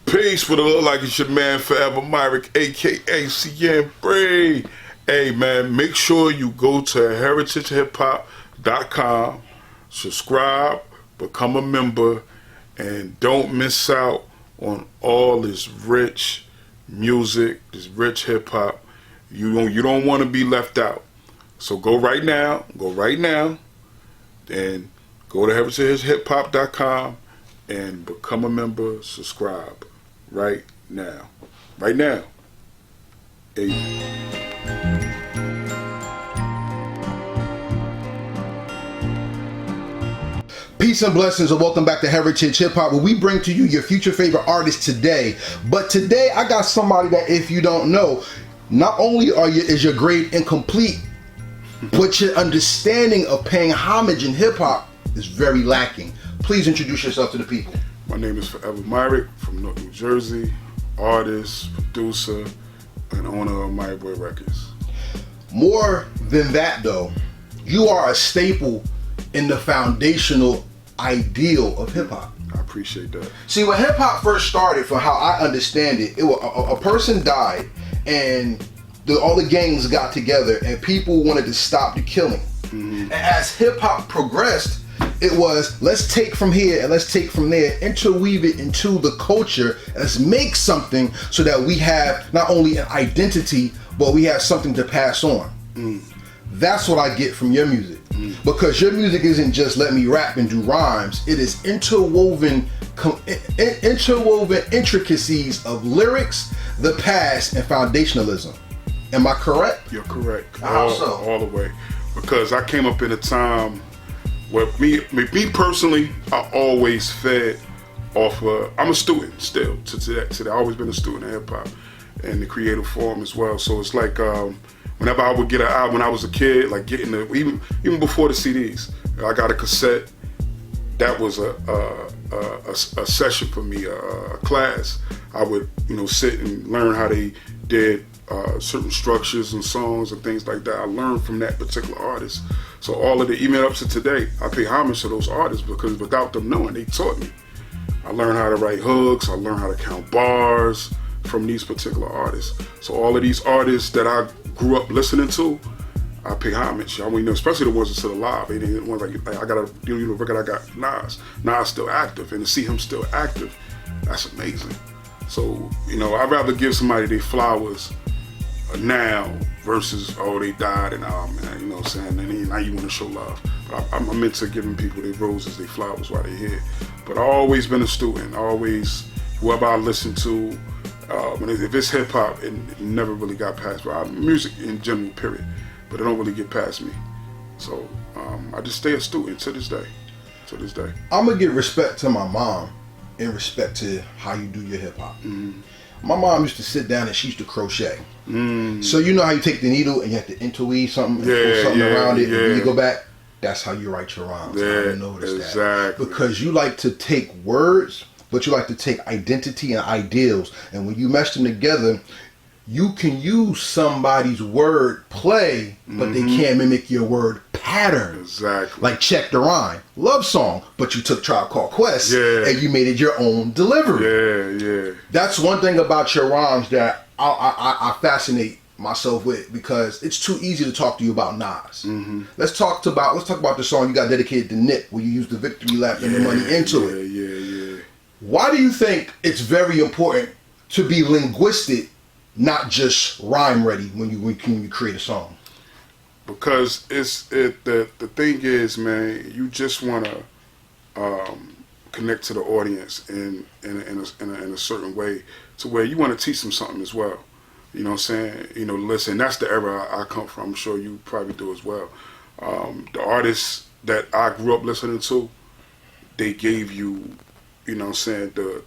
Peace, what it look like it's your man Forever Myrick, aka CN Bree. Hey man, make sure you go to heritagehiphop.com, subscribe, become a member, and don't miss out on all this rich music, this rich hip hop. You don't want to be left out. So go right now, and go to heritagehiphop.com and become a member, subscribe. Right now. Hey. Peace and blessings, and welcome back to Heritage Hip Hop, where we bring to you your future favorite artists today. But today I got somebody that, if you don't know, not only is your grade incomplete, but your understanding of paying homage in hip hop is very lacking. Please introduce yourself to the people. My name is Forever Myrick from North New Jersey, artist, producer, and owner of My Boy Records. More than that though, you are a staple in the foundational ideal of hip hop. I appreciate that. See, when hip hop first started, from how I understand it, a person died and all the gangs got together and people wanted to stop the killing. Mm-hmm. And as hip hop progressed, it was, let's take from here and let's take from there, interweave it into the culture, and let's make something so that we have not only an identity, but we have something to pass on. That's what I get from your music. Because your music isn't just let me rap and do rhymes, it is interwoven intricacies of lyrics, the past, and foundationalism. Am I correct? You're correct. How so? All the way. Because I came up in a time where me personally, I always fed off of, I'm a student still, today. I've always been a student of hip hop and the creative form as well. So it's like, whenever I would get an album when I was a kid, like even before the CDs, I got a cassette. That was a session for me, a class. I would sit and learn how they did certain structures and songs and things like that. I learned from that particular artist. So all of the, even up to today, I pay homage to those artists because without them knowing, they taught me. I learned how to write hooks, I learned how to count bars from these particular artists. So all of these artists that I grew up listening to, I pay homage. I mean, especially the ones that still alive. They the ones like I got a record, I got Nas. Nas still active, and to see him still active, that's amazing. So, I'd rather give somebody their flowers now versus, oh, they died and man, you know what I'm saying? And now you want to show love. But I'm into giving people their roses, their flowers while they're here. But I've always been a student. Whoever I listen to, if it's hip hop, it never really got past me. Music in general, period. But it don't really get past me. So I just stay a student to this day. I'm gonna give respect to my mom in respect to how you do your hip hop. Mm-hmm. My mom used to sit down and she used to crochet. So you know how you take the needle and you have to interweave something and pull something around it, and when you go back, that's how you write your rhymes. I noticed that. Because you like to take words, but you like to take identity and ideals, and when you mesh them together, you can use somebody's word play, but they can't mimic your word pattern. Exactly. Like Check the Rhyme, love song, but you took Tribe Called Quest and you made it your own delivery. Yeah. That's one thing about your rhymes that I fascinate myself with, because it's too easy to talk to you about Nas. Let's talk about the song you got dedicated to Nip, where you use the victory lap and the money into it. Yeah. Why do you think it's very important to be linguistic, not just rhyme ready when you create a song? Because the thing is, man, you just want to connect to the audience in a certain way, to where you want to teach them something as well. You know what I'm saying? Listen, that's the era I come from. I'm sure you probably do as well. The artists that I grew up listening to, they gave you, you know what I'm saying, the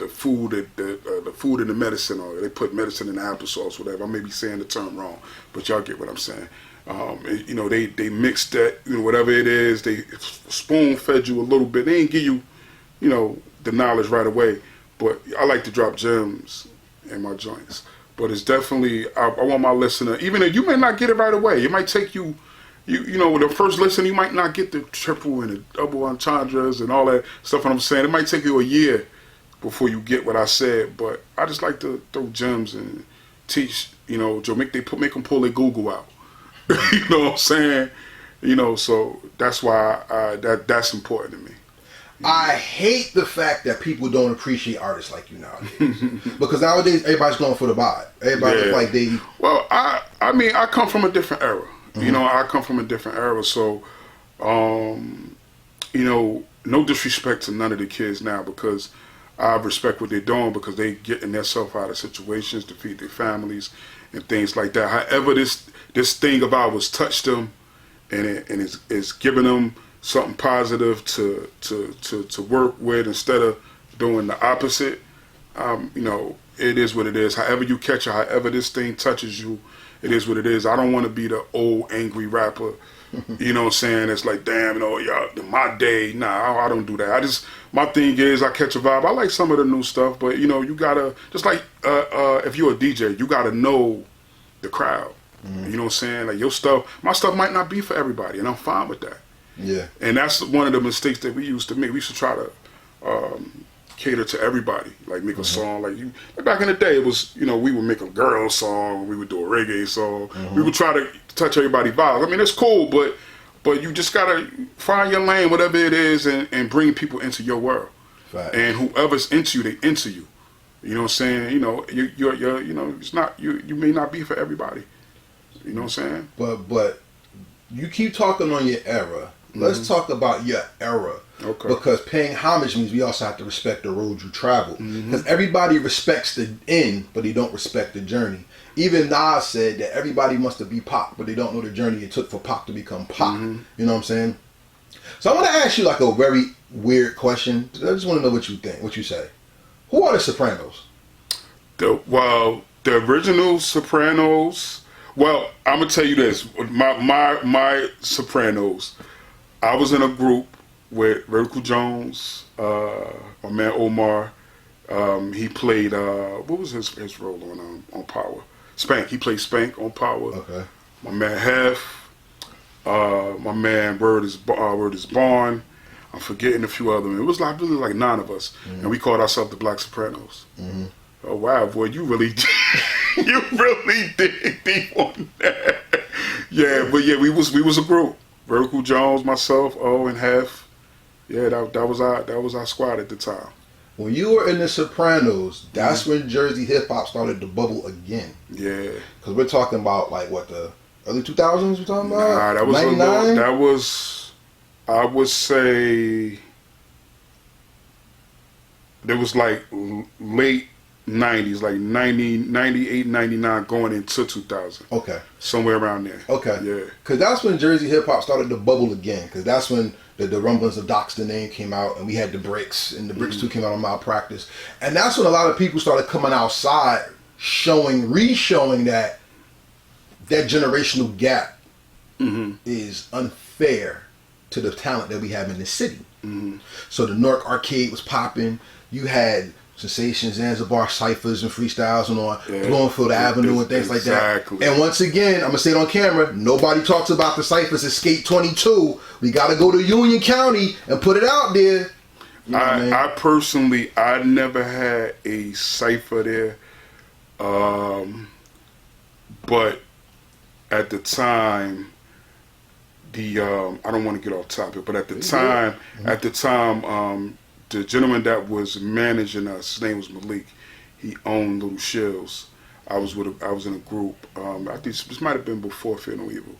food, the food and the medicine, or they put medicine in the applesauce, whatever. I may be saying the term wrong, but y'all get what I'm saying. They mixed that, whatever it is, they spoon fed you a little bit. They ain't give you, the knowledge right away. But I like to drop gems in my joints. But it's definitely, I want my listener, even though you may not get it right away, it might take you, with the first listen, you might not get the triple and the double entendres and all that stuff. What I'm saying, it might take you a year before you get what I said. But I just like to throw gems and teach, Joe, make them pull their Google out. You know what I'm saying? So that's why that's important to me. I hate the fact that people don't appreciate artists like you nowadays. Because nowadays everybody's going for the vibe. Everybody's like they. Well, I mean, I come from a different era. I come from a different era. So, no disrespect to none of the kids now, because I respect what they're doing, because they getting themselves out of situations to feed their families and things like that. However, this thing of ours touched them, and it's giving them something positive to work with instead of doing the opposite. It is what it is. However you catch it, however this thing touches you, it is what it is. I don't want to be the old angry rapper. You know what I'm saying? It's like, damn, y'all, my day. Nah, I don't do that. My thing is, I catch a vibe. I like some of the new stuff, but you gotta, just like if you're a DJ, you gotta know the crowd. You know what I'm saying? Like my stuff might not be for everybody, and I'm fine with that. Yeah. And that's one of the mistakes that we used to make. We used to try to cater to everybody, like make a song. Like back in the day, it was, we would make a girl song, we would do a reggae song. We would try to touch everybody's vibes. I mean, it's cool, but you just gotta find your lane, whatever it is, and bring people into your world. Right. And whoever's into you, they into you. You know what I'm saying? You're it's not, you may not be for everybody. You know what I'm saying? But you keep talking on your era. Let's talk about your era. Okay. Because paying homage means we also have to respect the road you travel. Because everybody respects the end, but they don't respect the journey. Even Nas said that everybody wants to be Pac, but they don't know the journey it took for Pac to become Pac. You know what I'm saying? So I want to ask you like a very weird question. I just want to know what you think, what you say. Who are the Sopranos? The original Sopranos. Well, I'm gonna tell you this. My Sopranos. I was in a group with Vertical Jones, my man Omar. He played what was his role on Power? Spank. He played Spank on Power. Okay. My man Hef. My man Word is Barn. I'm forgetting a few other men. It was really like 9 of us, and we called ourselves the Black Sopranos. Oh wow, boy, you really dig deep on that. Yeah, but yeah, we was a group. Vertical Jones, myself, and Hef. Yeah, that was our squad at the time. When you were in the Sopranos, that's when Jersey hip hop started to bubble again. Yeah, because we're talking about like what, the early 2000s. We're talking about. Nah, that was 99? That was, I would say, there was like late 90s, like 90, 98, 99, going into 2000. Okay. Somewhere around there. Okay. Yeah. Because that's when Jersey hip hop started to bubble again. Because that's when the rumblings of Doc's the Name came out, and we had the Bricks, and the Bricks 2 came out on Malpractice. And that's when a lot of people started coming outside, re-showing that generational gap is unfair to the talent that we have in the city. So the Newark Arcade was popping. You had Sensation, Zanzibar ciphers and freestyles and on Bloomfield Avenue and things like that. And once again, I'm gonna say it on camera, nobody talks about the ciphers at Skate 22. We gotta go to Union County and put it out there. You know I personally, I never had a cipher there, but at the time, I don't want to get off topic, but at the time, the gentleman that was managing us, his name was Malik. He owned Little Shills. I was in a group. I think this might have been before Fear No Evil.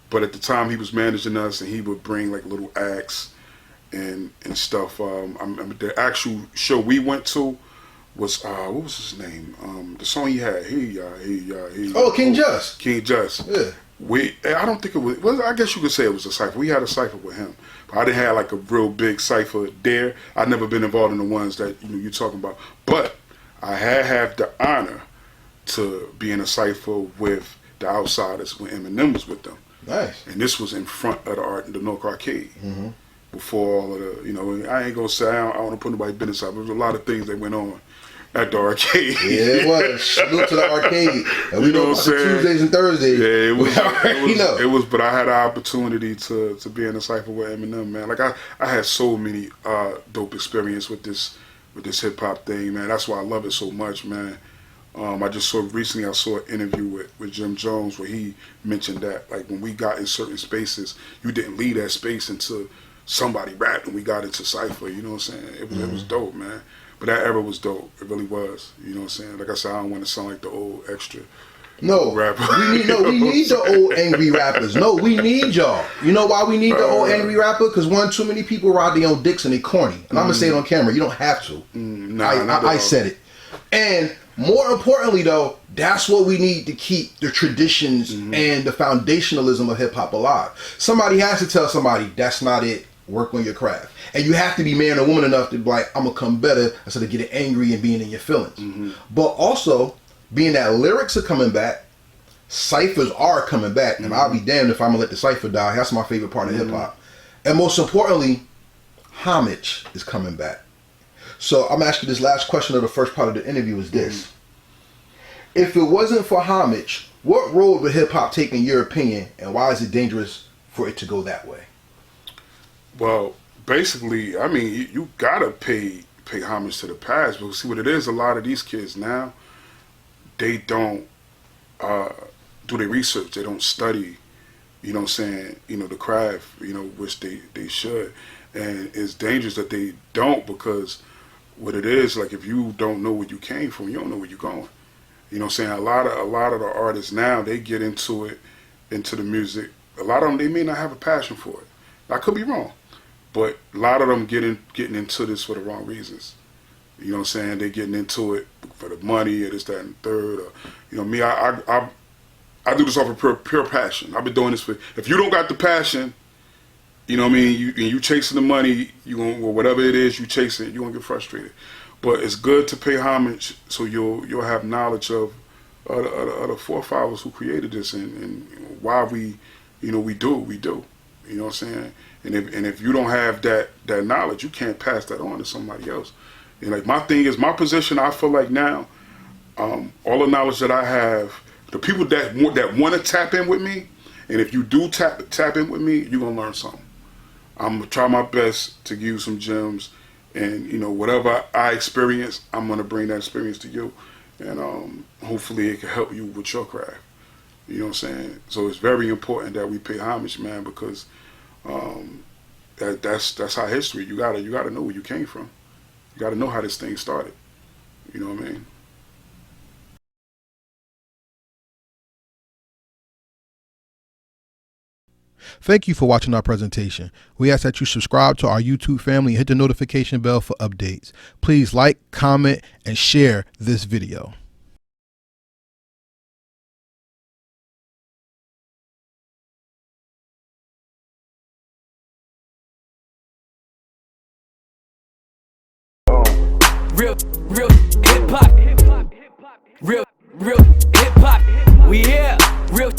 But at the time, he was managing us, and he would bring like little acts and stuff. The actual show we went to was what was his name? The song he had. King Just. King Just. Yeah. I don't think it was. Well, I guess you could say it was a cipher. We had a cipher with him. But I didn't have like a real big cipher there. I'd never been involved in the ones that you're talking about. But I had the honor to be in a cipher with the Outsiders when Eminem was with them. Nice. And this was in front of the Newark Arcade. Before all of the, I ain't gonna say I don't want to put nobody's business out. There was a lot of things that went on At the arcade. Yeah, it was. Salute to the arcade. And we know about the Tuesdays and Thursdays. Yeah, it was. It was. But I had the opportunity to be in a cipher with Eminem, man. Like I had so many dope experience with this hip hop thing, man. That's why I love it so much, man. I just saw recently. I saw an interview with Jim Jones where he mentioned that, like, when we got in certain spaces, you didn't leave that space until somebody rapped and we got into cipher. You know what I'm saying? It was dope, man. But that era was dope. It really was. You know what I'm saying? Like I said, I don't want to sound like the old extra rapper. We need the old angry rappers. No, we need y'all. You know why we need the old angry rapper? Because one, too many people ride their own dicks and they corny. And I'm going to say it on camera. You don't have to. I said it. And more importantly, though, that's what we need to keep the traditions and the foundationalism of hip-hop alive. Somebody has to tell somebody, that's not it. Work on your craft. And you have to be man or woman enough to be like, I'm going to come better instead of getting angry and being in your feelings. But also, being that lyrics are coming back, ciphers are coming back, and I'll be damned if I'm going to let the cipher die. That's my favorite part of hip-hop. And most importantly, Homage is coming back. So I'm asking this last question of the first part of the interview is this. If it wasn't for Homage, what road would hip-hop take in your opinion, and why is it dangerous for it to go that way? Well, basically, I mean, you gotta pay homage to the past, but see what it is. A lot of these kids now, they don't do their research. They don't study. You know what I'm saying? You know, the craft. You know, which they should, and it's dangerous that they don't, because what it is, like, if you don't know where you came from, you don't know where you're going. You know what I'm saying? A lot of the artists now, they get into the music. A lot of them, they may not have a passion for it. I could be wrong. But a lot of them getting into this for the wrong reasons. You know what I'm saying? They're getting into it for the money or this, that, and the third. Or, you know, me, I do this off of pure passion. I've been doing this for, if you don't got the passion, you know what I mean, you chasing the money, or whatever it is you chasing, you're going to get frustrated. But it's good to pay homage so you'll have knowledge of the forefathers who created this and why we do what we do. You know what I'm saying? And if you don't have that knowledge, you can't pass that on to somebody else. And like, my thing is, my position, I feel like now, all the knowledge that I have, the people that want to tap in with me, and if you do tap in with me, you're gonna learn something. I'm gonna try my best to give you some gems, and you know, whatever I experience, I'm gonna bring that experience to you, and hopefully it can help you with your craft. You know what I'm saying? So it's very important that we pay homage, man, because that's our history. You gotta know where you came from. You gotta know how this thing started. You know what I mean? Thank you for watching our presentation. We ask that you subscribe to our YouTube family and hit the notification bell for updates. Please like, comment, and share this video. Real hip hop. Real hip hop. We here. Real